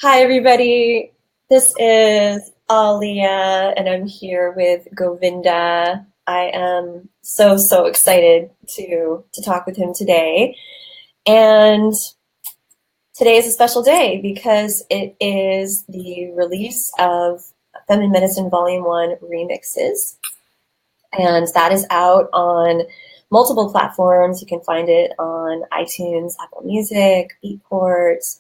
Hi, everybody. This is ALIA, and I'm here with Govinda. I am so excited to talk with him today. And today is a special day because it is the release of Feminine Medicine Volume 1 remixes. And that is out on multiple platforms. You can find it on iTunes, Apple Music, Beatport.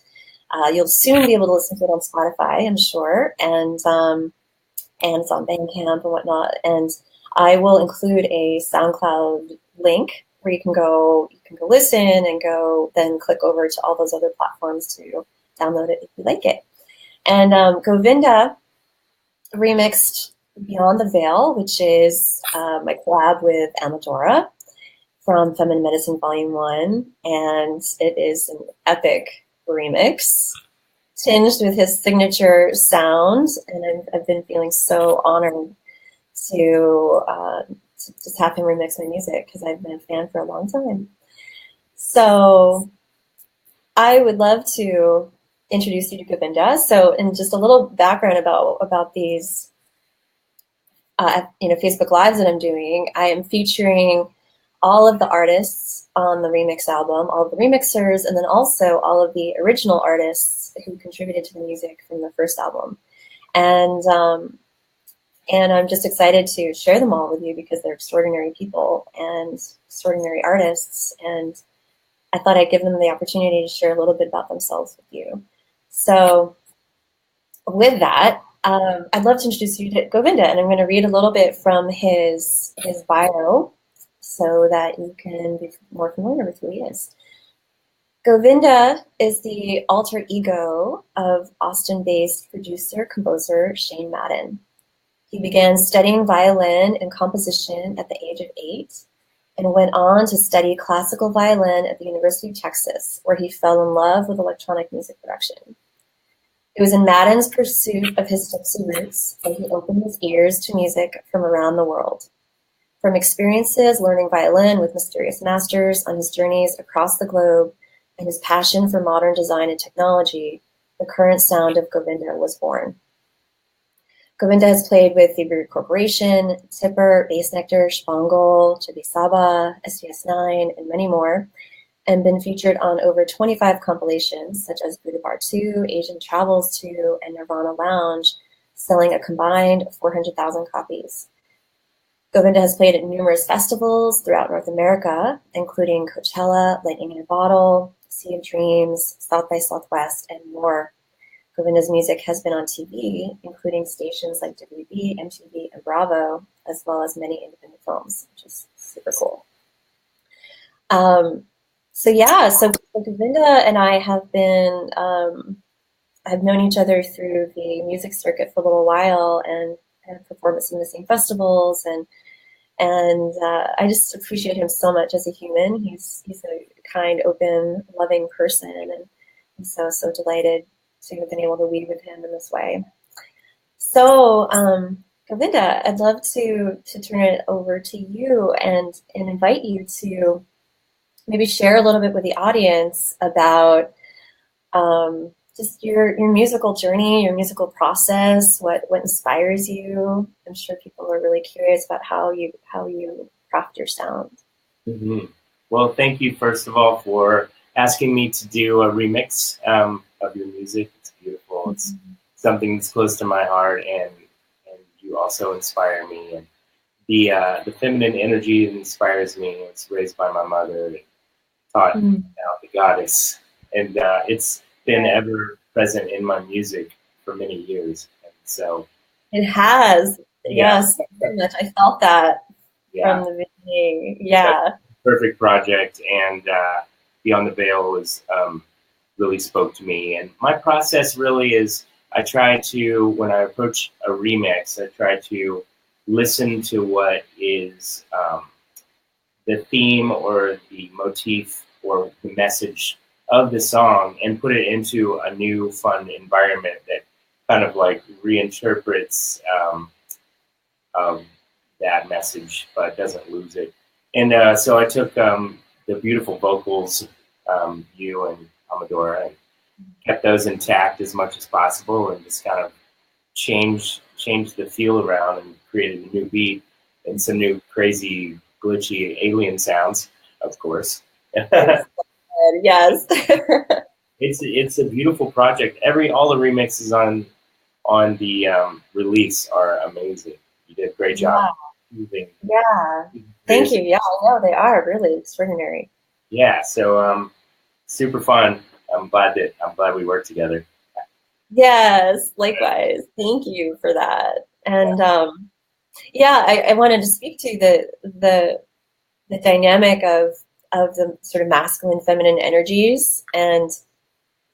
You'll soon be able to listen to it on Spotify, I'm sure, and it's on Bandcamp and whatnot. And I will include a SoundCloud link where you can go listen and go then click over to all those other platforms to download it if you like it. And Govinda remixed Beyond the Veil, which is my collab with Amadora from Feminine Medicine Volume 1, and it is an epic remix tinged with his signature sound, and I've been feeling so honored to just have him remix my music because I've been a fan for a long time. So I would love to introduce you to Govinda. So, and just a little background about these, Facebook Lives that I'm doing. I am featuring all of the artists on the remix album, all of the remixers, and then also all of the original artists who contributed to the music from the first album. And I'm just excited to share them all with you because they're extraordinary people and extraordinary artists. And I thought I'd give them the opportunity to share a little bit about themselves with you. So with that, I'd love to introduce you to Govinda, and I'm going to read a little bit from his bio so that you can be more familiar with who he is. Govinda is the alter ego of Austin-based producer-composer Shane Madden. He began studying violin and composition at the age of 8 and went on to study classical violin at the University of Texas, where he fell in love with electronic music production. It was in Madden's pursuit of his gypsy roots that he opened his ears to music from around the world. From experiences learning violin with mysterious masters on his journeys across the globe and his passion for modern design and technology, the current sound of Govinda was born. Govinda has played with the Beard Corporation, Tipper, Bass Nectar, Spangle, Chibi Saba, SVS9, and many more, and been featured on over 25 compilations such as Buddha Bar 2, Asian Travels 2, and Nirvana Lounge, selling a combined 400,000 copies. Govinda has played at numerous festivals throughout North America, including Coachella, Lightning in a Bottle, Sea of Dreams, South by Southwest, and more. Govinda's music has been on TV, including stations like WB, MTV, and Bravo, as well as many independent films, which is super cool. So Govinda and I have been, have known each other through the music circuit for a little while and have performed at some of the same festivals, and I just appreciate him so much as a human. He's a kind, open, loving person, and I'm so delighted to have been able to weave with him in this way. So, Govinda, I'd love to turn it over to you and invite you to maybe share a little bit with the audience about just your musical journey, your musical process, what inspires you. I'm sure people are really curious about how you craft your sound. Mm-hmm. Well, thank you first of all for asking me to do a remix of your music. It's beautiful. Mm-hmm. It's something that's close to my heart, and you also inspire me. And the feminine energy that inspires me. It's raised by my mother, taught out the goddess, and it's been ever present in my music for many years. And so it has. Yes, very much. I felt that from the beginning. Yeah. Perfect project, and Beyond the Veil was really spoke to me. And my process really is, I try to, when I approach a remix, I try to listen to what is the theme or the motif or the message of the song and put it into a new, fun environment that kind of like reinterprets that message, but doesn't lose it. And so I took the beautiful vocals, you and Amadora, kept those intact as much as possible, and just kind of changed the feel around and created a new beat and some new crazy glitchy alien sounds, of course. Yes. It's a beautiful project. All the remixes on the release are amazing. You did a great job. Yeah. Yeah. Thank you. Yeah, I know they are really extraordinary. Yeah, so super fun. I'm glad we worked together. Yes, likewise. Thank you for that. And yeah, I wanted to speak to the dynamic of the sort of masculine, feminine energies, and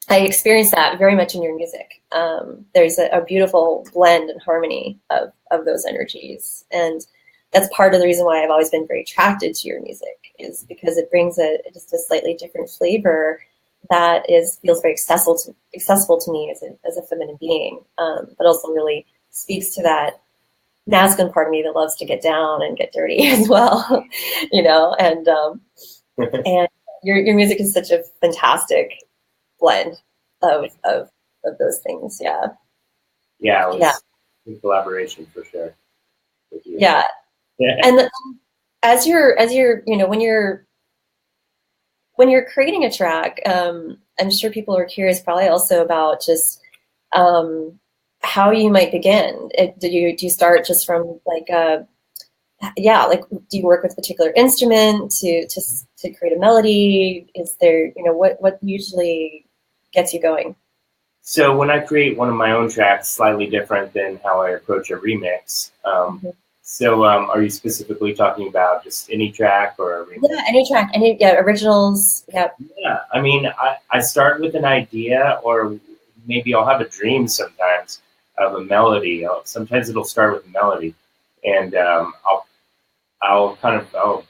I experienced that very much in your music. There's a beautiful blend and harmony of those energies, and that's part of the reason why I've always been very attracted to your music, is because it brings just a slightly different flavor that feels very accessible to me as a feminine being, but also really speaks to that masculine part of me that loves to get down and get dirty as well, you know. And your music is such a fantastic blend of those things. Yeah. Yeah, it was in collaboration for sure with you. Yeah. And as you're when you're creating a track, I'm sure people are curious probably also about just how you might begin. Do you start just from like like do you work with a particular instrument to create a melody? Is there, what usually gets you going? So when I create one of my own tracks, slightly different than how I approach a remix. So are you specifically talking about just any track or a remix? Yeah, any track, originals. Yep. Yeah, I mean, I start with an idea, or maybe I'll have a dream sometimes of a melody. Sometimes it'll start with a melody, and I'll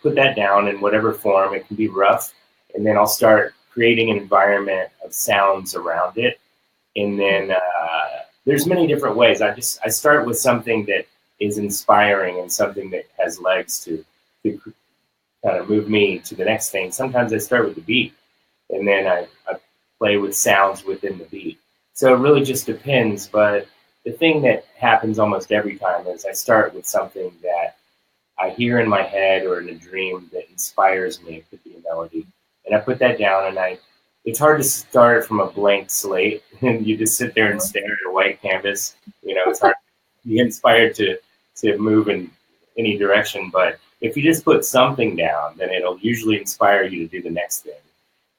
put that down in whatever form. It can be rough, and then I'll start creating an environment of sounds around it. And then there's many different ways. I start with something that is inspiring and something that has legs to kind of move me to the next thing. Sometimes I start with the beat, and then I play with sounds within the beat. So it really just depends. But the thing that happens almost every time is I start with something that I hear in my head or in a dream that inspires me. It could be a melody, and I put that down, and it's hard to start from a blank slate and you just sit there and stare at a white canvas. It's hard to be inspired to move in any direction. But if you just put something down, then it'll usually inspire you to do the next thing.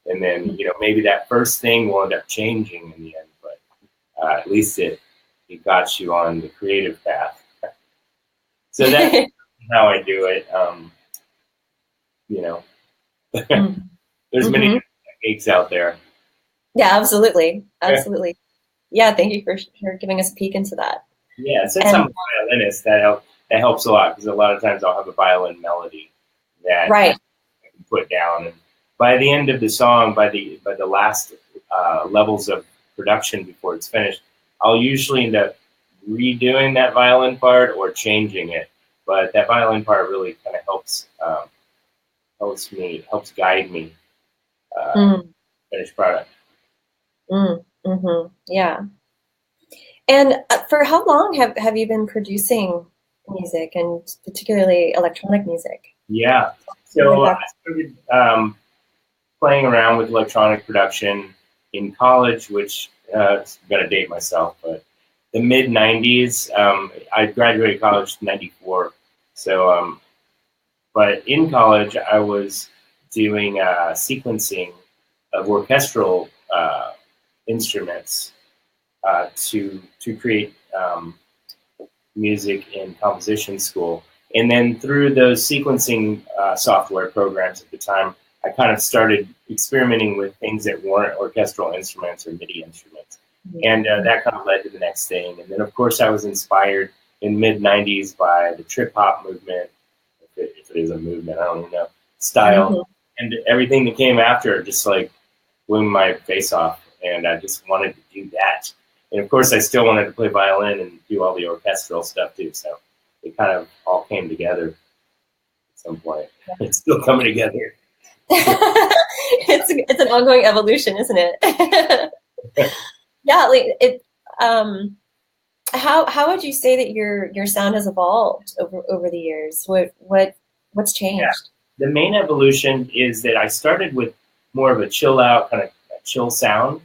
And then, maybe that first thing will end up changing in the end, but at least it got you on the creative path. So that's how I do it. There's many techniques out there. Yeah, absolutely. Absolutely. Yeah, thank you for giving us a peek into that. Yeah, since I'm a violinist, that helps a lot, because a lot of times I'll have a violin melody that I can put down, and by the end of the song, by the last levels of production before it's finished, I'll usually end up redoing that violin part or changing it. But that violin part really kind of helps guide me finished product. Yeah. And for how long have you been producing music, and particularly electronic music? Yeah. So I started playing around with electronic production in college, which I'm going to date myself, but the mid-'90s. I graduated college in '94. So, but in college, I was doing sequencing of orchestral instruments to create music in composition school. And then through those sequencing software programs at the time, I kind of started experimenting with things that weren't orchestral instruments or MIDI instruments. And that kind of led to the next thing. And then, of course, I was inspired in mid-'90s by the trip-hop movement, if it is a movement, I don't even know, style. And everything that came after just like blew my face off. And I just wanted to do that. And of course, I still wanted to play violin and do all the orchestral stuff too. So it kind of all came together at some point. It's still coming together. It's an ongoing evolution, isn't it? Yeah, like it. How would you say that your sound has evolved over the years? What's Yeah. changed? The main evolution is that I started with more of a chill out, kind of a chill sound.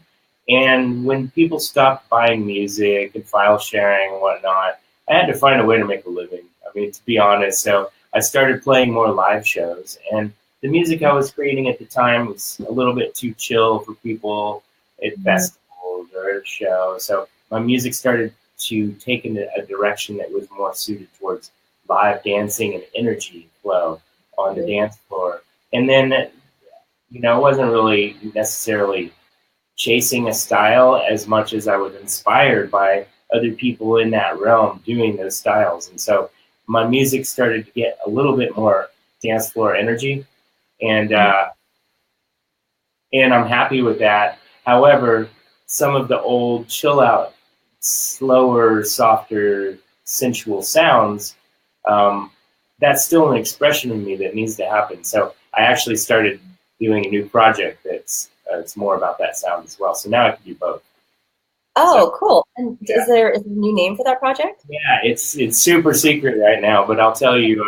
And when people stopped buying music and file sharing and whatnot, I had to find a way to make a living. I mean, to be honest, so I started playing more live shows. And the music I was creating at the time was a little bit too chill for people at Mhm. festivals or at a show. So my music started to take in a direction that was more suited towards live dancing and energy flow on the dance floor. And then, it wasn't really necessarily chasing a style as much as I was inspired by other people in that realm doing those styles. And so my music started to get a little bit more dance floor energy, and and I'm happy with that. However, some of the old chill out, slower, softer, sensual sounds, um, that's still an expression of me that needs to happen. So I actually started doing a new project that's it's more about that sound as well. So now I can do both. So Oh, cool. And yeah, is there a new name for that project? yeah, it's super secret right now, but I'll tell you,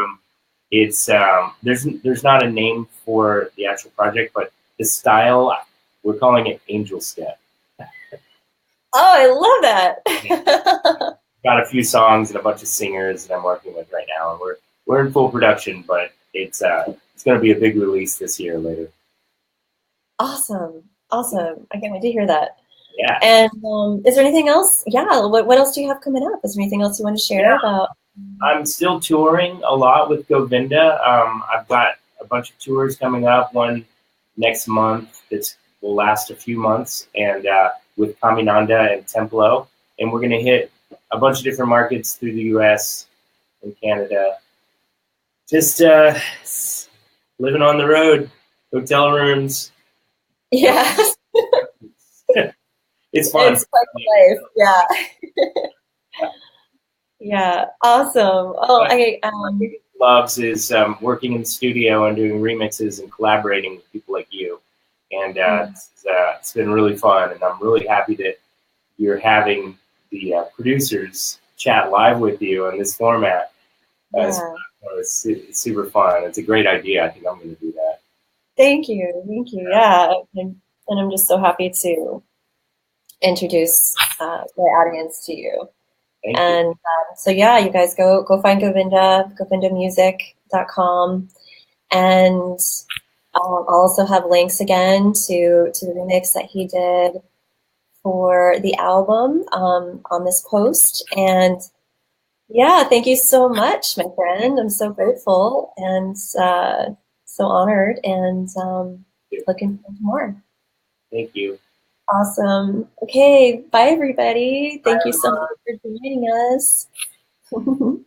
it's there's not a name for the actual project, but the style we're calling it Angel Step. Oh, I love Yeah. that. Got a few songs and a bunch of singers that I'm working with right now, and we're in full production, but it's going to be a big release this year later. Awesome. Awesome. I can't wait to hear that. Yeah, And is there anything else? Yeah, what else do you have coming up? Is there anything else you want to share yeah. about? I'm still touring a lot with Govinda. I've got a bunch of tours coming up. One next month that will last a few months, and with Caminanda and Templo, and we're going to hit a bunch of different markets through the U.S. and Canada. Just living on the road, hotel rooms. You Yes, know, it's fun. it's part of life. Yeah. Yeah. Awesome. Oh, But I my biggest loves is working in the studio and doing remixes and collaborating with people like you. And it's been really fun, and I'm really happy that you're having the producers chat live with you in this format. yeah. It's super fun. It's a great idea. I think I'm going to do that. Thank you. Thank you. Yeah. And I'm just so happy to introduce my audience to you. Thank you. And so yeah, you guys go find Govinda, govindamusic.com. And I'll also have links again to the remix that he did for the album on this post. And yeah, thank you so much, my friend. I'm so grateful and so honored and looking forward to more. Thank you. Awesome. Okay, bye everybody. Bye, Thank you so much everyone. for joining us. Mhm.